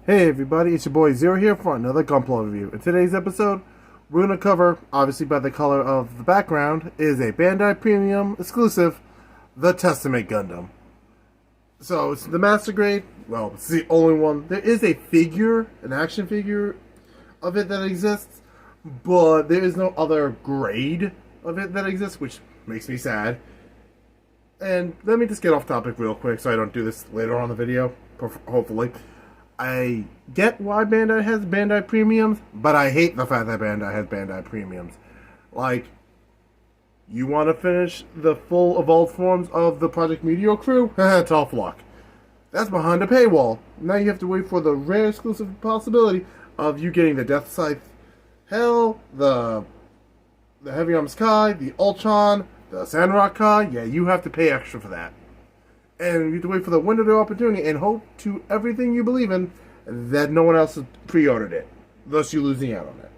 Hey everybody, it's your boy Zero here for another gunpla review. In today's episode, we're going to cover, obviously by the color of the background, is a Bandai Premium exclusive, the Testament Gundam. So it's the master grade, well, it's the only one. There is a figure, an action figure of it that exists, but there is no other grade of it that exists, which makes me sad. And let me just get off topic real quick so I don't do this later on in the video, hopefully. I get why Bandai has Bandai Premiums, but I hate the fact that Bandai has Bandai Premiums. Like, you want to finish the full evolved forms of the Project Meteor crew? Tough luck. That's behind a paywall. Now you have to wait for the rare exclusive possibility of you getting the Death Scythe Hell, the Heavy Arm Sky, the Ultron, the Sandrock Kai. Yeah, you have to pay extra for that. And you have to wait for the window of opportunity and hope to everything you believe in that no one else has pre-ordered it. Thus, you're losing out on it.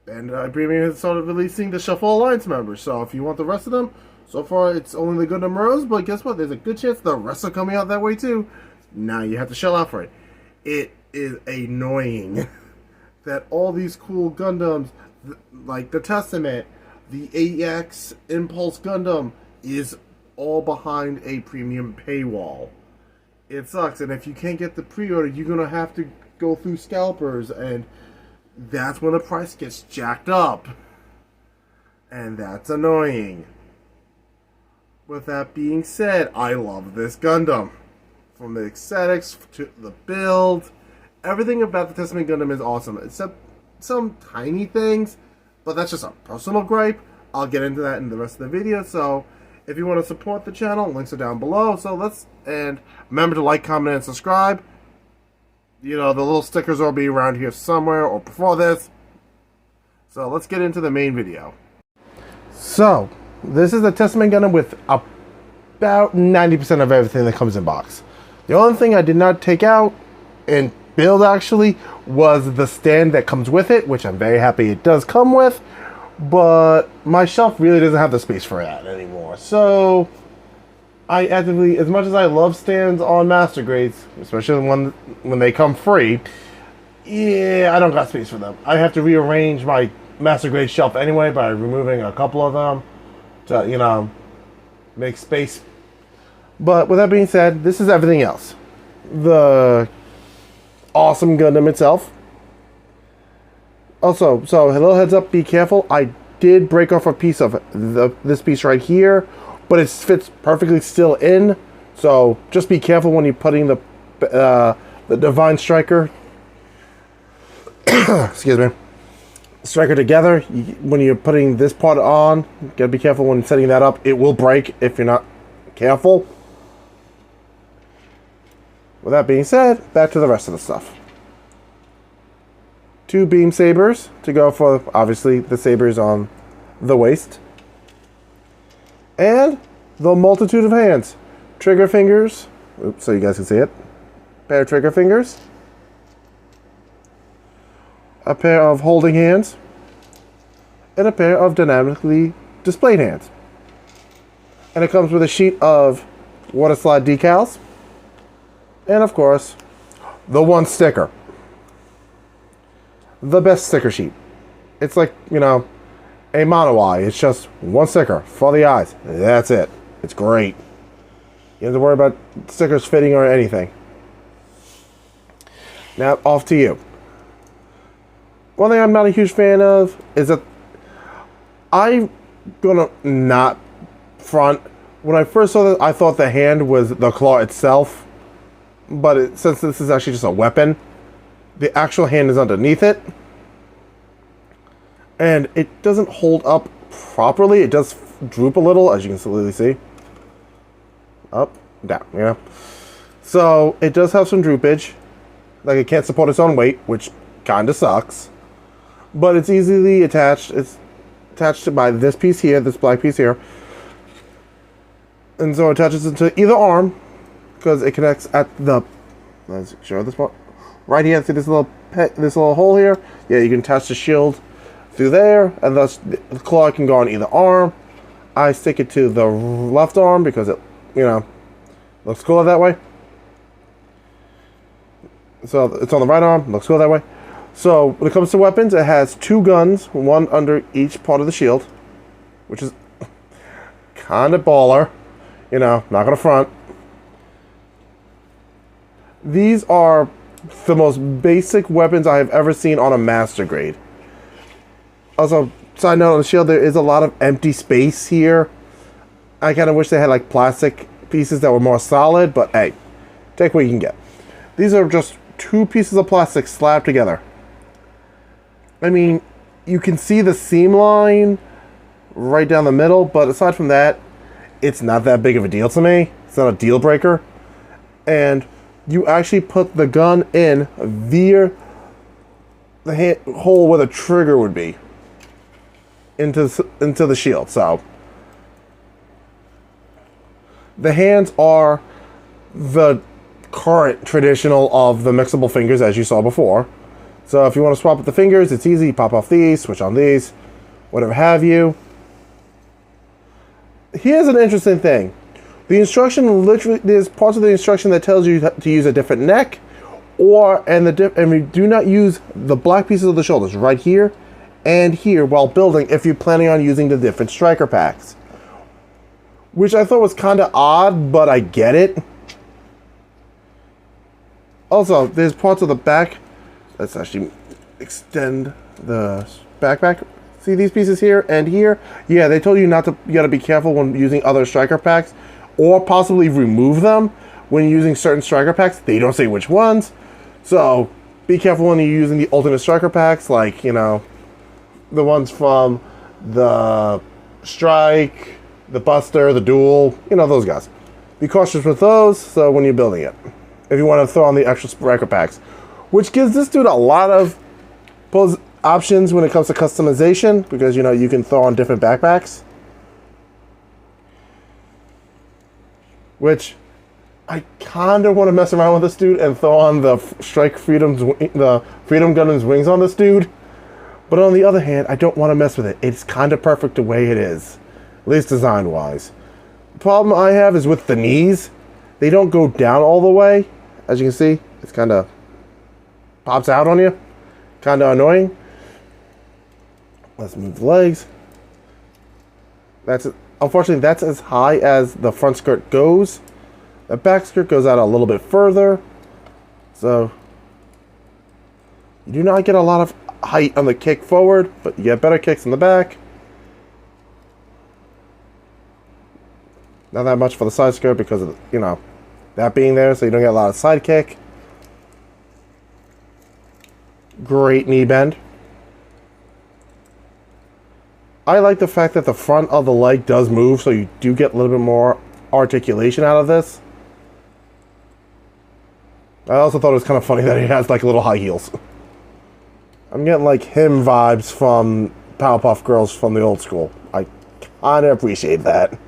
Bandai Premium has started releasing the Shuffle Alliance members. So if you want the rest of them, so far it's only the Gundam Rose, but guess what? There's a good chance the rest are coming out that way too. Now you have to shell out for it. It is annoying that all these cool Gundams, like the Testament, the AX Impulse Gundam, is all behind a premium paywall. It sucks, and if you can't get the pre-order, you're gonna have to go through scalpers, and that's when the price gets jacked up. And that's annoying. With that being said, I love this Gundam. From the aesthetics to the build, everything about the Testament Gundam is awesome, except some tiny things, but that's just a personal gripe. I'll get into that in the rest of the video, so if you want to support the channel, links are down below. And remember to like, comment, and subscribe. You know, the little stickers will be around here somewhere or before this. So let's get into the main video. So, this is the Testament Gundam with about 90% of everything that comes in box. The only thing I did not take out and build actually was the stand that comes with it, which I'm very happy it does come with. But my shelf really doesn't have the space for that anymore. So I actively, as much as I love stands on master grades, especially when they come free, yeah, I don't got space for them. I have to rearrange my master grade shelf anyway by removing a couple of them to, you know, make space. But with that being said, this is everything else. The awesome Gundam itself. Also, so a little heads up, be careful. I did break off a piece of this piece right here, but it fits perfectly still in. So just be careful when you're putting the Divine Striker, excuse me, Striker together. When you're putting this part on, you gotta be careful when setting that up. It will break if you're not careful. With that being said, back to the rest of the stuff. 2 beam sabers to go for, obviously, the sabers on the waist. And the multitude of hands. Trigger fingers. Oops, so you guys can see it. Pair of trigger fingers. A pair of holding hands. And a pair of dynamically displayed hands. And it comes with a sheet of water slide decals. And, of course, the one sticker. The best sticker sheet. It's like, you know, a mono eye. It's just one sticker for the eyes. That's it. It's great. You don't have to worry about stickers fitting or anything. Now, off to you. One thing I'm not a huge fan of is that I'm gonna not front. When I first saw this, I thought the hand was the claw itself. But since this is actually just a weapon, the actual hand is underneath it, and it doesn't hold up properly. It does droop a little, as you can clearly see. Up, down, you know. So it does have some droopage. Like, it can't support its own weight, which kind of sucks. But it's easily attached. It's attached by this piece here, this black piece here. And so it attaches into either arm, because it connects at the, let's show this part. Right here, see this little hole here? Yeah, you can attach the shield through there, and thus the claw can go on either arm. I stick it to the left arm because it, you know, looks cooler that way. So it's on the right arm. Looks good that way. So when it comes to weapons, it has 2 guns, one under each part of the shield, which is kind of baller. You know, not gonna front. These are the most basic weapons I have ever seen on a master grade. Also, side note on the shield, there is a lot of empty space here. I kind of wish they had like plastic pieces that were more solid, but hey, take what you can get. These are just 2 pieces of plastic slapped together. I mean, you can see the seam line right down the middle, but aside from that, it's not that big of a deal to me. It's not a deal breaker. And you actually put the gun in via the hole where the trigger would be into the shield. So the hands are the current traditional of the mixable fingers, as you saw before. So if you want to swap with the fingers, it's easy. Pop off these, switch on these, whatever have you. Here's an interesting thing. The instruction, literally, there's parts of the instruction that tells you to use a different neck, and we do not use the black pieces of the shoulders right here and here while building if you're planning on using the different striker packs. Which I thought was kind of odd, but I get it. Also, there's parts of the back. Let's actually extend the backpack. See these pieces here and here? Yeah, they told you not to. You got to be careful when using other striker packs, or possibly remove them when using certain striker packs. They don't say which ones, so be careful when you're using the ultimate striker packs, like, you know, the ones from the Strike, the Buster, the Duel. You know, those guys. Be cautious with those. So when you're building it, if you want to throw on the extra striker packs, which gives this dude a lot of options when it comes to customization, because, you know, you can throw on different backpacks. Which I kind of want to mess around with this dude and throw on the Freedom Gundam's wings on this dude. But on the other hand, I don't want to mess with it. It's kind of perfect the way it is, at least design-wise. The problem I have is with the knees. They don't go down all the way. As you can see, it's kind of pops out on you. Kind of annoying. Let's move the legs. Unfortunately, that's as high as the front skirt goes. The back skirt goes out a little bit further. So you do not get a lot of height on the kick forward, but you get better kicks in the back. Not that much for the side skirt because of, you know, that being there, so you don't get a lot of side kick. Great knee bend. I like the fact that the front of the leg does move, so you do get a little bit more articulation out of this. I also thought it was kind of funny that he has like little high heels. I'm getting like him vibes from Powerpuff Girls from the old school. I kind of appreciate that.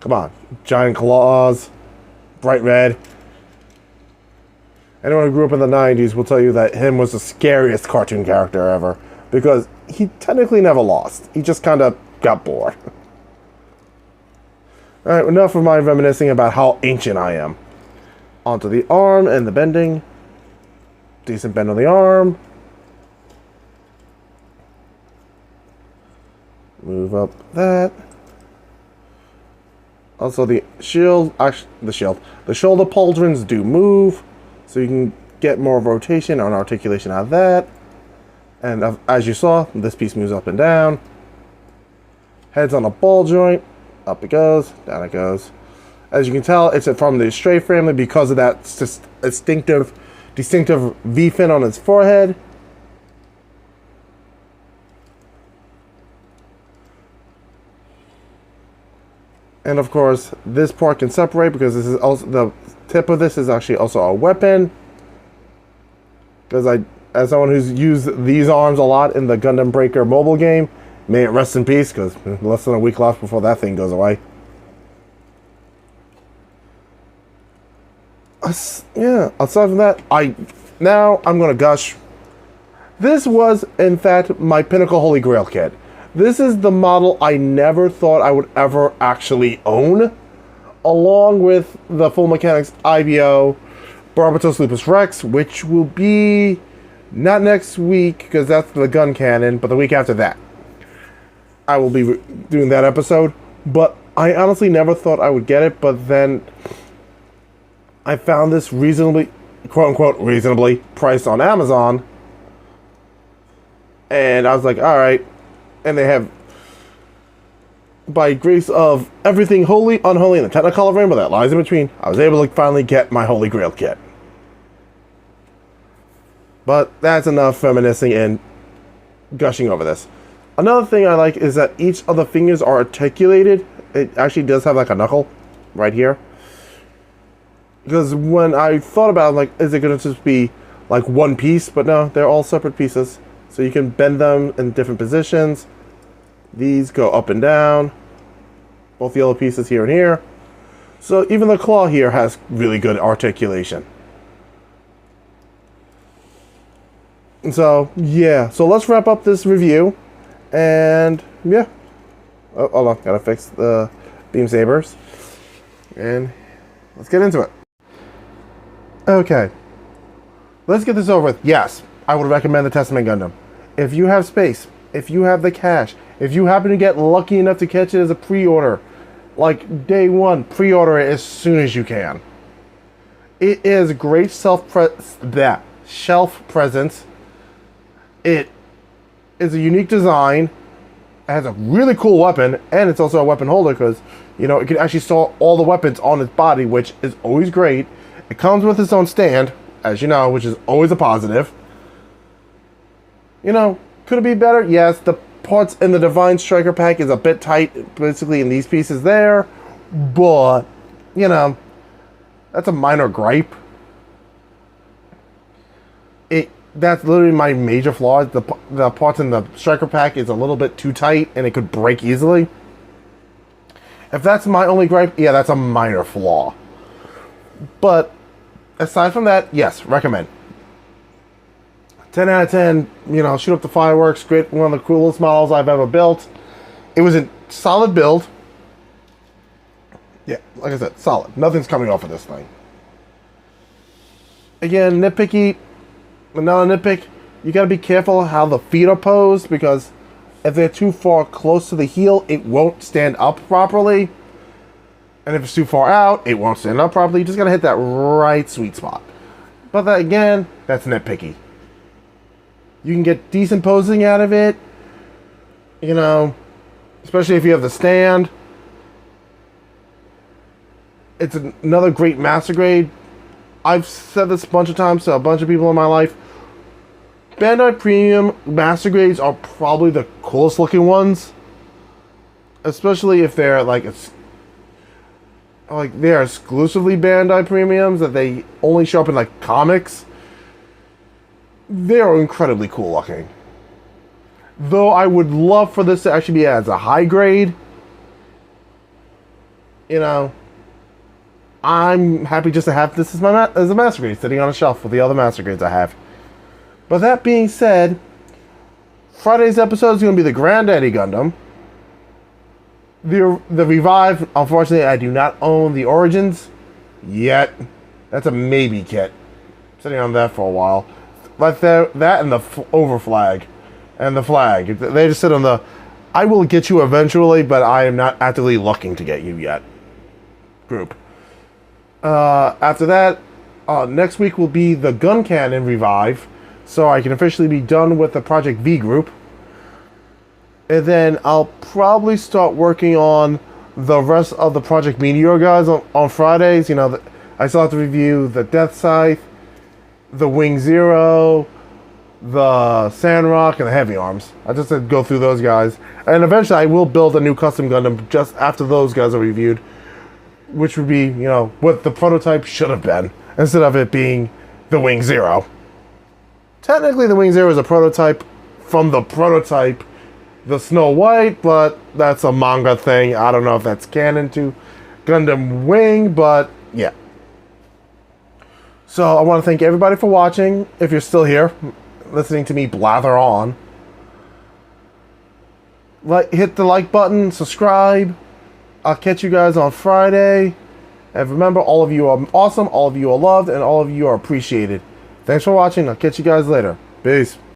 Come on. Giant claws. Bright red. Anyone who grew up in the 90s will tell you that him was the scariest cartoon character ever. Because he technically never lost. He just kind of got bored. Alright, enough of my reminiscing about how ancient I am. Onto the arm and the bending. Decent bend on the arm. Move up that. Also the shield, actually the shoulder pauldrons do move. So you can get more rotation and articulation out of that. And as you saw, this piece moves up and down. Head's on a ball joint. Up it goes, down it goes. As you can tell, it's from the Stray family because of that distinctive V-fin on its forehead. And of course, this part can separate because this is also the tip of this is actually also a weapon. Because as someone who's used these arms a lot in the Gundam Breaker mobile game, may it rest in peace, because less than a week left before that thing goes away. Yeah, aside from that, I'm gonna gush. This was, in fact, my pinnacle Holy Grail kit. This is the model I never thought I would ever actually own, along with the Full Mechanics IBO, Barbatos Lupus Rex, which will be not next week, because that's the gun canon, but the week after that. I will be doing that episode. But I honestly never thought I would get it, but then I found this reasonably, quote-unquote, reasonably priced on Amazon. And I was like, alright. And they have, by grace of everything holy, unholy, and the Technicolor rainbow that lies in between, I was able to finally get my Holy Grail kit. But that's enough reminiscing and gushing over this. Another thing I like is that each of the fingers are articulated. It actually does have like a knuckle right here. Because when I thought about it, I'm like, is it going to just be like one piece? But no, they're all separate pieces. So you can bend them in different positions. These go up and down. Both yellow pieces here and here. So even the claw here has really good articulation. And so, yeah. So let's wrap up this review. And, yeah. Oh, hold on. Gotta fix the beam sabers. And let's get into it. Okay. Let's get this over with. Yes, I would recommend the Testament Gundam. If you have space, if you have the cash, if you happen to get lucky enough to catch it as a pre-order, like day one, pre-order it as soon as you can. It is great shelf presence. It is a unique design. It has a really cool weapon, and it's also a weapon holder because, you know, it can actually store all the weapons on its body, which is always great. It comes with its own stand, as you know, which is always a positive. You know, could it be better? Yes, the parts in the Divine Striker pack is a bit tight, basically in these pieces there, but, you know, that's a minor gripe. That's literally my major flaw. The parts in the Striker pack is a little bit too tight, and it could break easily. If that's my only gripe, yeah, that's a minor flaw. But aside from that, yes, recommend. 10 out of 10, you know, shoot up the fireworks. Great, one of the coolest models I've ever built. It was a solid build. Yeah, like I said, solid. Nothing's coming off of this thing. Again, nitpicky. Another nitpick, you gotta be careful how the feet are posed, because if they're too far close to the heel, it won't stand up properly. And if it's too far out, it won't stand up properly. You just gotta hit that right sweet spot. But that, again, that's nitpicky. You can get decent posing out of it, you know, especially if you have the stand. It's another great master grade. I've said this a bunch of times to a bunch of people in my life. Bandai Premium Master Grades are probably the coolest looking ones. Especially if they're like they're exclusively Bandai Premiums that they only show up in like comics. They are incredibly cool looking. Though I would love for this to actually be as a high grade. You know, I'm happy just to have this as as a master grade sitting on a shelf with the other master grades I have. But that being said, Friday's episode is going to be the Granddaddy Gundam. The Revive, unfortunately, I do not own the Origins yet. That's a maybe kit. Sitting on that for a while. Like that and the Overflag and the Flag. They just sit on the I will get you eventually, but I am not actively looking to get you yet group. After that, next week will be the Gun Cannon Revive, so I can officially be done with the Project V group. And then I'll probably start working on the rest of the Project Meteor guys on Fridays. You know, I still have to review the Death Scythe, the Wing Zero, the Sandrock, and the Heavy Arms. I just have to go through those guys. And eventually I will build a new custom Gundam just after those guys are reviewed. Which would be, you know, what the prototype should have been, instead of it being the Wing Zero. Technically, the Wing Zero is a prototype from the prototype, the Snow White, but that's a manga thing. I don't know if that's canon to Gundam Wing, but yeah. So I want to thank everybody for watching. If you're still here, listening to me blather on, hit the like button, subscribe. I'll catch you guys on Friday. And remember, all of you are awesome, all of you are loved, and all of you are appreciated. Thanks for watching. I'll catch you guys later. Peace.